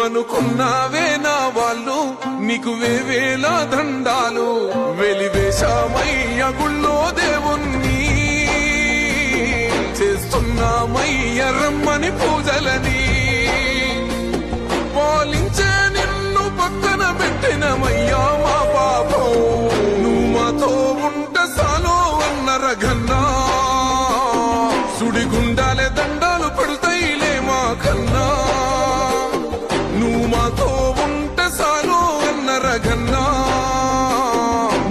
నువ్వనుకున్నావే నా వాళ్ళు నీకు వేవేల దండాలు వెలివేశామయ్య గుళ్ళో దేవుణ్ణి చేస్తున్నామయ్య రమ్మని పూజలని పాలించే నిన్ను పక్కన పెట్టినమయ్యా మా పాపం నువ్వు మాతో ఉంటే సాలో అన్న రఘన్నా సుడిగుండాలే దండాలు పెడతాయిలే మా కన్నా నువ్వు మాతో ఉంటే సాలో అన్న రఘన్నా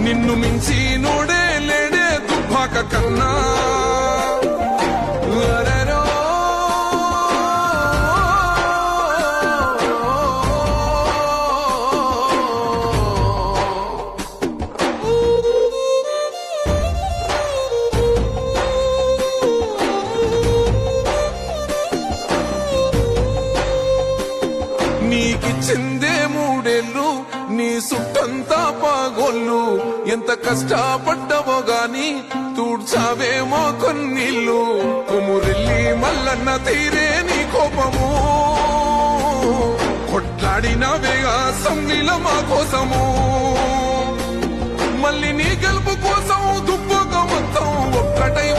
నిన్ను మించి నోడే లేడే దుబ్బాక కన్నా నీకిచ్చిందే మూడేళ్ళు నీ సుట్టంతా పాగోళ్ళు ఎంత కష్టపడ్డవో గాని తూడ్చావేమో కొన్నిళ్ళు కొమురెల్లి మల్లన్న తీరే నీ కోపము కొట్లాడినవే అసెంబ్లీలో మా కోసము మళ్ళీ నీ గెలుపు కోసం దుబ్బక మొత్తం ఒక్కటై